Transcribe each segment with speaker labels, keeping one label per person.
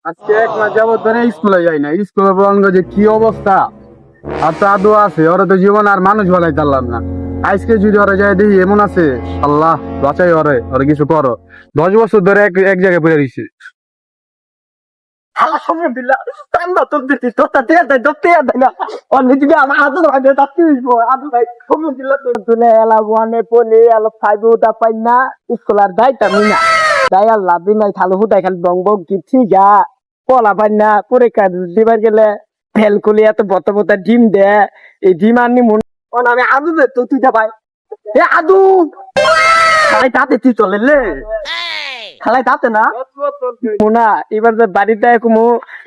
Speaker 1: আজকে 1 মাস যাবত ধরে স্কুলে যাই না। স্কুলের বলঙ্গ যে কি অবস্থা। আর তো আদৌ আছে, ওরা তো জীবন আর মানুষ বানাই পারলাম না। আজকে যদি ওরা যায় দেখি এমন আছে, আল্লাহ বাঁচাই ওরে কিছু করো। 10 বছর ধরে এক এক জায়গায় পড়ে রয়েছে।
Speaker 2: আলহামদুলিল্লাহ ঠান্ডা তো দিতে তোতা দেয়া দেয় দতে দেয় না অনেক দিকে আমার হাতে ভাই তাতে হইবো আদু ভাই আলহামদুলিল্লাহ তো তুলে এলা ওয়ানে পলে এলা ফাইভ ওটা পাই না স্কুলার দাইতা মিনা দাই আল্লাহ বিনাই খালু হুদাই খালি বং বং কি যা পলা পাই না পরীক্ষা দিবার গেলে ফেল করলে এত বত বত ডিম দে এই ডিম আনি মন আমি আদু দে তো তুই যা ভাই এ আদু খালাই তাতে তুই চলে লে খালাই তাতে না মোনা এবার যে বাড়িতে কুমু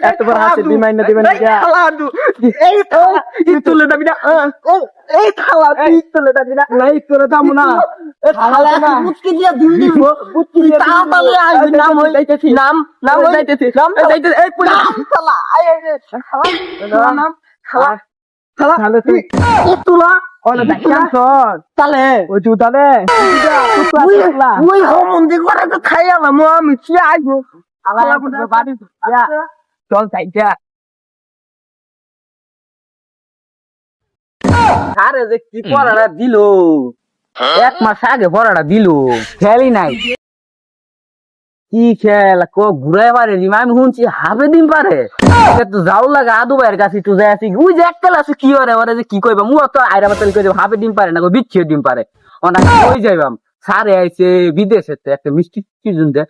Speaker 2: এতবার হাসি দিমাই না দিবেন না এই তো তুই তুলে দাবি না এই খালা তুই তুলে দাবি না নাই তুলে দাম না খালা না বুটকি দিয়া দিন দিব বুটকি দিয়া তাহলে আই নাম হই যাইতেছি নাম যাইতেছি নাম যাইতেছি এই পুরা খালা আই খালা নাম খালা খালা খালা তুই তুলা ওলা দেখান সর তালে ওই জুতালে ওই মন্দির করে তো খাই আলাম আমি কি আইবো আলা বাড়ি চল যাইতা আরে যে কি পড়াটা দিল 1 মাস আগে পড়াটা দিল খেলি নাই কি খেল ঘুরাই পারে আমি শুনছি হাফে দিন পারে তো যাও লাগে আদু ভাইয়ের কাছে একটু যাই আসি ওই যে একটা আছে কি ওরে যে কি কইবা মু তো আইরা বাতাল কই হাফে ডিম পারে না বিচ্ছিও ডিম পারে অনেক কই যাইবাম সারে আইছে বিদেশে একটা মিষ্টি সিজন দে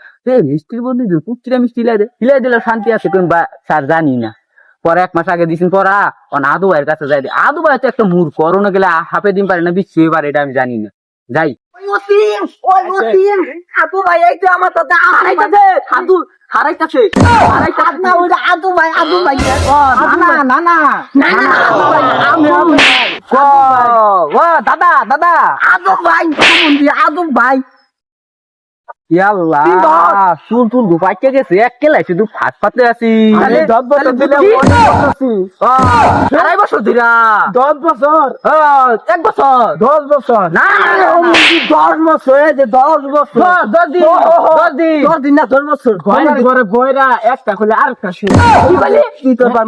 Speaker 2: মিষ্টির বন্ধু দিন পুত্রা মিষ্টি হিলাই দিলে শান্তি আছে কোন স্যার জানি না পরে 1 মাস আগে দিছেন পড়া আদু ভাইয়ের কাছে যাই আদু ভাই তো একটা মূর্খ করোনা গেলে হাফে ডিম পারে না বিচ্ছিও পারে এটা আমি জানি না যাই আদু ভাই এইটা আমার তো হারাইতাছে হারাইতাছে না ওইটা আদু ভাই না দাদা আদু ভাই চুল টুল গুপাইতে গেছে এক কেলাই শুধু ফাঁস পাতে আছি 10 বছর দিলে 2.5 বছর দিলা 10 বছর 1 বছর 10 বছর না 10 বছর 10 বছর 10 দিন না 10 বছর ঘরে বইরা একটা খুলে আরেকটা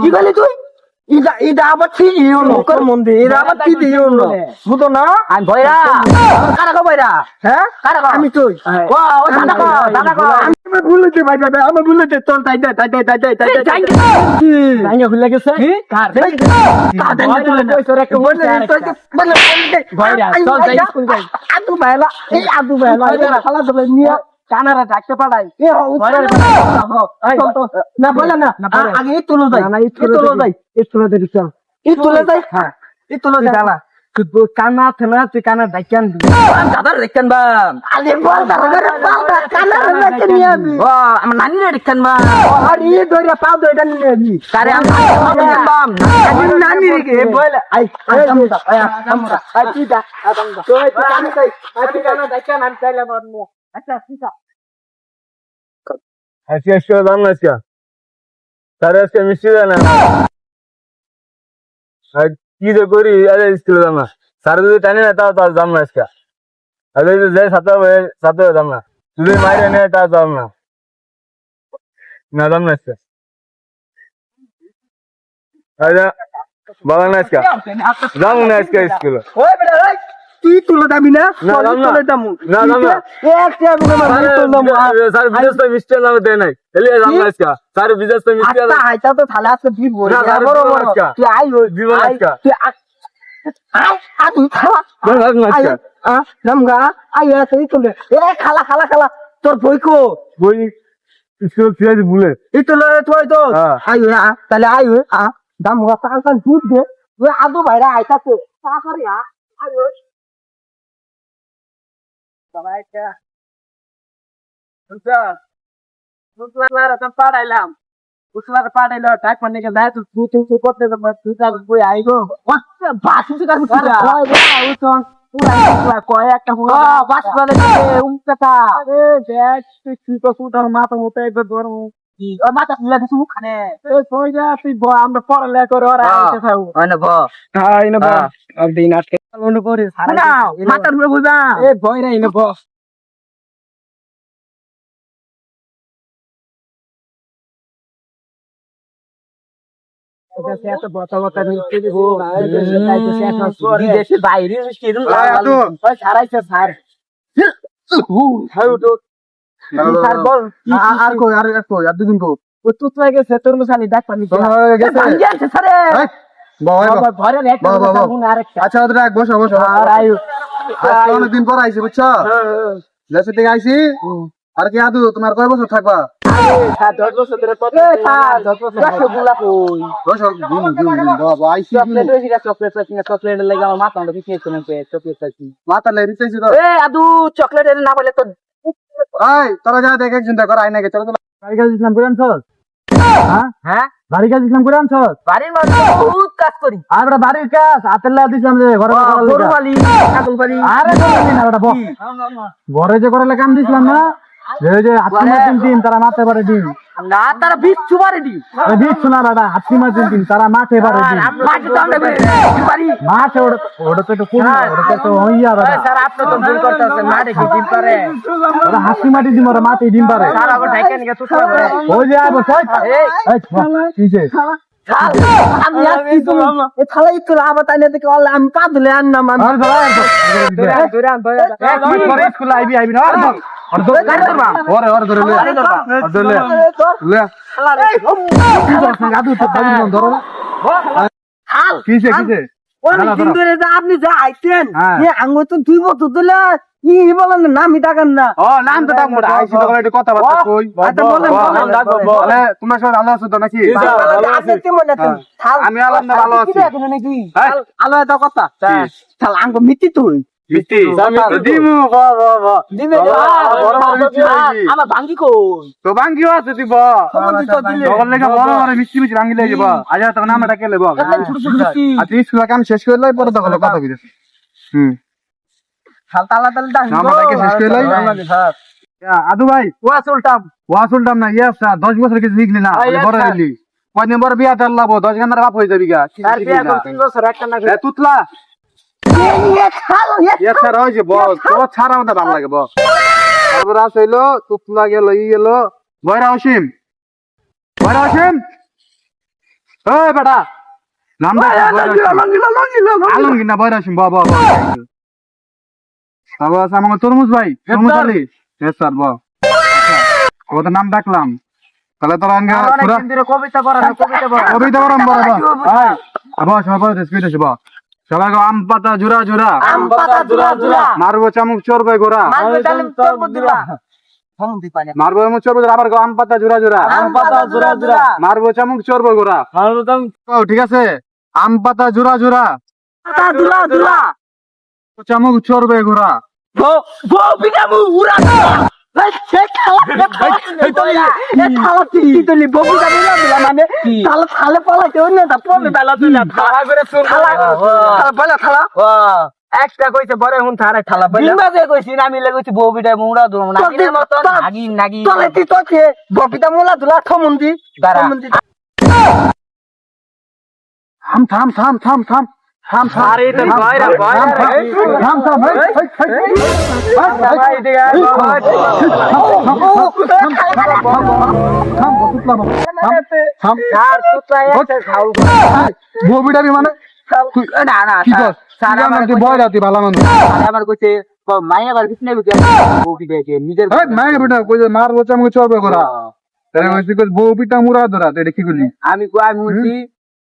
Speaker 2: কি বলি তুই ইদা আবার কি ইউনো কোন মন্দির ইদা আবার কি ইউনো বুঝো না আমি বইরা কারা গো বইরা হ্যাঁ কারা গো আমি তুই ও দাদা গো আমি ভুলেতে ভাই ভাই আমি ভুলেতে চল তাই জাঙ্গা ভুলে গেছে কি কার কইছরে একটা বলে বইরা চল যাই স্কুল যাই আদু ভাইলা খালা দলে নিয়া কানারা ডাকতে পাড়াই না বলে না আগে এই তুলো যাই হ্যাঁ এই তুলো যাই না তুই কানা থানা তুই কানা ডাকান দাদার ডাকান বা আলে বল দাদা কানা ডাকান নিয়ে আমি ও আমার নানি ডাকান বা আরে এই দইরা পাও দইটা নিয়ে আমি কারে আমি বাম নানি রে বলে আই তুই দা তুই কানা যাই তুই কানা ডাকান আমি চাইলাম আচ্ছা ঠিক আছে
Speaker 1: আজকে দাম না আজকে তারে আজকে মিষ্টি দেয় না আর কি যে করি আরে স্কুলে দাম না স্যার যদি টানে না তাও তার দাম না আজকে আর যদি যাই সাথে দাম না যদি মাইরে নেয় তার দাম না দাম না আজকে বলা না আজকে দাম না আজকে স্কুলে
Speaker 2: তুই তুলে দাবি না তুলে দামু
Speaker 1: না স্যার বিদেশ তো মিষ্টি নামে দেয় নাই এলিয়ে দাম না আজকে স্যার বিদেশ তো মিষ্টি
Speaker 2: আচ্ছা তো তাহলে আজকে দিব
Speaker 1: না
Speaker 2: তুই আই
Speaker 1: দিব আজকে
Speaker 2: তুই রামগা আই তুই তুলে খালা তোর বই কো
Speaker 1: বই স্কুল ফিরে ভুলে
Speaker 2: এই তুলে তুই তো আই তাহলে আই দাম কাল দুধ দে ওই আদু ভাইরা আইতাছে তাড়াতাড়ি আই সবাই পাড়াইলাম উসলার পাড়াইলো টাইপ মানে কে দায় তুই করতে তুই বই আইগো বাস তুই কাজ কয় একটা বাস মানে উমটা আরে দেখ তুই তো সুতার মাথা মতো একবার ধর মাথা তুলে দিস মুখানে কই যা তুই আমরা পড়ালেখা করে ওরা আইতে থাকো না ভ হ্যাঁ ইনা ভ আর দিন আটকে মনে করে সারা মাথার উপরে বুঝা এ ভয় নাই না ভ বিদেশের বাইরে সারাইছে স্যার স্যার বল
Speaker 1: আর কই আর দুদিন কো
Speaker 2: ও তো তো গেছে তোর মশানি ডাক পানি গেছে স্যার ঘরে আরেকটা
Speaker 1: আচ্ছা ওদের এক বসো বসো
Speaker 2: আর আয়ু
Speaker 1: আজকে অনেকদিন পর আইছি বুঝছো দেশে থেকে আইছি আর কি আদু তোমার কয় বছর থাকবা বসো বাবা আইছি মাথা লেগে দিতেছি তো
Speaker 2: চকলেট না বলে তো
Speaker 1: এই তোরা যা দেখ একজন দেখ আই নাকি চলো বাড়ি কাজ দিছিলাম করে আনছস
Speaker 2: হ্যাঁ
Speaker 1: বাড়ি কাজ দিছিলাম করে আনছস
Speaker 2: বাড়ির মধ্যে বহুত কাজ করি
Speaker 1: আমরা বাড়ির কাজ হাতের লাগা দিছিলাম যে ঘরে
Speaker 2: গরু বালি ছাগল বালি
Speaker 1: আরে করবি না ওটা ঘরে যে করে কাম দিছিলাম না যে হাতি মারতিন দিন তারা মাঠে পারে দিন
Speaker 2: না তারা বিচ্ছু মারে দি
Speaker 1: আরে দিচ্ছ না দাদা হাতি মারতিন দিন তারা মাঠে পারে দিন
Speaker 2: মাঠে তো আমরা বিচ্ছু পারি
Speaker 1: মাঠে ওটা তো একটু কম ওটা তো হইয়া দাদা
Speaker 2: স্যার আপনি তো ভুল করতেছেন মাঠে কি ডিম পারে
Speaker 1: ওরা হাতি মাটি দিম ওরা মাঠে ডিম পারে
Speaker 2: স্যার আবার ঢাকা নিয়ে তুই করে
Speaker 1: ওই যে আইবো এই কি যে
Speaker 2: আমি আসছি তো এ থালা একটু আবার তাই না দেখে অল আমি কাঁদলে আর না মান
Speaker 1: আর ধরা এক মিনিট পরে স্কুল আইবি না আর ওরে ধরে লে লে আদু তো বাড়ি ধরো
Speaker 2: হাল
Speaker 1: কিসে
Speaker 2: অনেক দিন ধরে যে আপনি যা আইছেন
Speaker 1: হ্যাঁ।
Speaker 2: এ আঙ্গুল তো দুই বছর ধরে কি বলেন না নামই ডাকেন না
Speaker 1: ও নাম তো ডাকবো আইছি তো একটু কথা বার্তা কই
Speaker 2: আচ্ছা বলেন
Speaker 1: তাহলে তোমার সব ভালো আছো তো নাকি
Speaker 2: আপনি কেমন আছেন থাল
Speaker 1: আমি আলহামদুলিল্লাহ ভালো আছি
Speaker 2: নাকি
Speaker 1: হ্যাঁ।
Speaker 2: আলো এটা কথা থাল আঙ্গ মিটি তুই
Speaker 1: মিষ্টি দিমু বাহ
Speaker 2: দিবে
Speaker 1: বড় বড় মিষ্টি লাগি
Speaker 2: আমার ভাঙ্গি কই
Speaker 1: তো বাঙ্গিও আছে দিব তখন লেগে বড় বড় মিষ্টি মিষ্টি ভাঙ্গি লাগি বা আজ তখন নাম ডাকে লেব
Speaker 2: ছোট ছোট মিষ্টি
Speaker 1: আজ স্কুল কাম শেষ করে লাই পরে তখন কথা কইছিস
Speaker 2: থাল তালা তালা ডাক
Speaker 1: নামটাকে শেষ করে লাই আদু ভাই ওয়াসুলটাম না ইয়েস 10 বছর কিছু শিখলি না বড় হইলি কয়দিন বড় বিয়া তার লাভ 10 গান্দার বাপ হয়ে যাবি গা
Speaker 2: আর বিয়া করে 3 বছর একটা না
Speaker 1: এ তুতলা
Speaker 2: নিয়ে খালো
Speaker 1: ইয়েস স্যার হইছে বস তো ছাড়া আমাদের ভালো লাগে বস তারপর আসইলো তুতলা গেল গেল বয়রা অসীম এই বেটা নাম দা আলমগীর না বয়রা অসীম বাবা তারপর আছে আমার তরমুজ ভাই তরমুজ আলী ইয়েস স্যার বাহ ওদের নাম ডাকলাম তাহলে তোরা আঙ্গা পুরা
Speaker 2: কবিতা পড়া
Speaker 1: কবিতা বরম বড় ভাই আবার সবাই স্পিড আছে বা সবাই আম পাতা জুরা জুরা
Speaker 2: আম পাতা জুরা জুরা
Speaker 1: মারবো চামুক চরবে গোরা
Speaker 2: মানবে তালিম তরবুদুলা ফোন দি পানি
Speaker 1: মারবো চামুক চরবে আবার আম পাতা জুরা জুরা
Speaker 2: আম পাতা জুরা জুরা
Speaker 1: মারবো চামুক চরবে গোরা
Speaker 2: মানবে তাম
Speaker 1: ঠিক আছে আম পাতা জুরা জুরা
Speaker 2: পাতা জুরা জুরা
Speaker 1: চামুক চরবে গোরা
Speaker 2: ভো ভো বিনামু উড়া ভাই চেক খালা এ খালা তিতলি ববু যাবে না মানে খালা খালে পালা কেউ না তা পড়বে বেলা তুই না খালা করে শুন খালা বলে খালা একটা কইছে বড় হুন থারে খালা বলে বিনবাজে কইছি না মিলে কইছি ববিটা মুড়া দুম না কিনের মতন নাগি নাগি তলে তুই তোকে ববিটা মুলা দুলা থমুন্দি থমুন্দি
Speaker 1: থাম
Speaker 2: আরে তো বাইরা
Speaker 1: থাম
Speaker 2: ভাই দেখা আর তুই একটা খাও
Speaker 1: ববিটা মানে
Speaker 2: না না
Speaker 1: স্যার আমার তুই বয় রাতি ভালো মানুষ
Speaker 2: আমার কইছে মাইয়া বার কিছু নেই বউটি দেখে নিজের
Speaker 1: এই মায়ের বেটা কই যে মারবো চামুক চরবে গোরা তাহলে কইছি কই ববিটা মুরা ধরা তো এটা কি করলি
Speaker 2: আমি কই আমি বলছি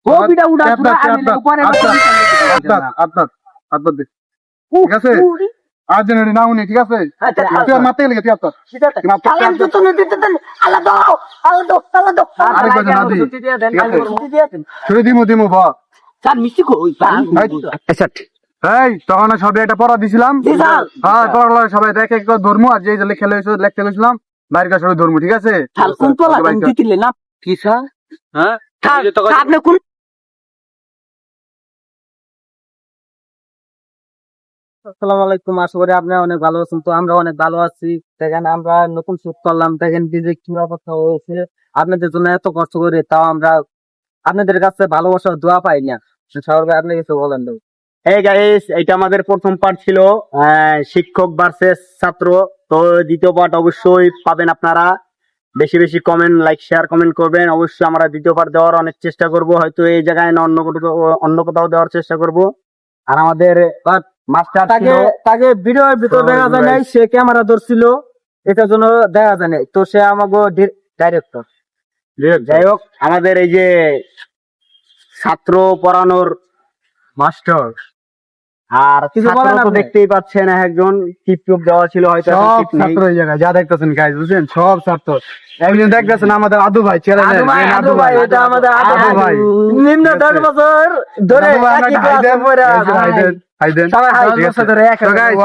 Speaker 2: বউটিটা উড়া উড়া আমি উপরে
Speaker 1: আত্মা দে ঠিক আছে আজ দিন না উনি ঠিক আছে তুই আর মারতে গেলি তুই আত্মা
Speaker 2: কালাম তো তুমি দিতে দেন আলাদা আলাদা
Speaker 1: আরে কই না দি ছুরি দিমু বা
Speaker 2: স্যার মিষ্টি কই আচ্ছা
Speaker 1: এই তখন সবাই একটা পড়া দিছিলাম হ্যাঁ পড়া সবাই দেখে এক ধর্ম আর যে খেলে লিখতে গেছিলাম বাইরের কাছে সবাই ধর্ম ঠিক আছে
Speaker 2: স্যার কোন তোলা তুমি দিতিলে না কি স্যার হ্যাঁ আপনি কোন আসসালামু আলাইকুম আশা করি আপনারা অনেক ভালো আছেন তো আমরা অনেক ভালো আছি দেখেন আমরা নতুন শুট করলাম দেখেন ডিজে চূড়া কথা হয়েছে আপনাদের জন্য এত কষ্ট করে তাও আমরা আপনাদের কাছে ভালোবাসা দোয়া পাই না সবার ভাই আপনি কিছু বলেন তো
Speaker 3: এই গাইস এটা আমাদের প্রথম পার্ট ছিল শিক্ষক ভার্সেস ছাত্র তো দ্বিতীয় পার্ট অবশ্যই পাবেন আপনারা বেশি বেশি কমেন্ট, লাইক, শেয়ার, কমেন্ট করবেন। অবশ্যই আমরা দ্বিতীয় পার্ট দেওয়ার অনেক চেষ্টা করব, হয়তো এই জায়গায় না অন্য কোথাও দেওয়ার চেষ্টা করব। আর আমাদের মাস্টার
Speaker 2: তাকে তাকে ভিডিওর ভিতর দেখা যায় নাই, সে ক্যামেরা ধরছিল, এটার জন্য দেখা যায় নাই। তো সে আমাকে ডাইরেক্টর।
Speaker 3: যাই হোক, আমাদের এই যে ছাত্র পড়ানোর
Speaker 1: মাস্টার
Speaker 3: আর
Speaker 2: কিছু
Speaker 3: ছাত্র
Speaker 2: বলেন
Speaker 3: তো
Speaker 2: আপনি?
Speaker 3: দেখতেই পাচ্ছেন, একজন টিপ দেওয়া ছিল, হয়তো এখন
Speaker 1: সব
Speaker 3: টিপ নেই।
Speaker 1: ছাত্র এই জায়গায় যা দেখতেছেন গাইজ, বুঝছেন, সব ছাত্র। একজন দেখতেছেন আমাদের আদু ভাই, চ্যানেলের
Speaker 2: আদু ভাই, এটা আমাদের আদু
Speaker 1: আদু ভাই।
Speaker 2: ভাই। নিম্ন 10 বছর ধরে
Speaker 1: আদু ভাই,
Speaker 2: একই
Speaker 1: আমরা হাই
Speaker 2: ক্লাসে
Speaker 1: দেন,
Speaker 2: পড়ে
Speaker 1: হাই দেন, হাই দেন।
Speaker 2: সবাই হাই
Speaker 1: ঠিক আছে।
Speaker 2: বছর ধরে এক
Speaker 1: তো guys,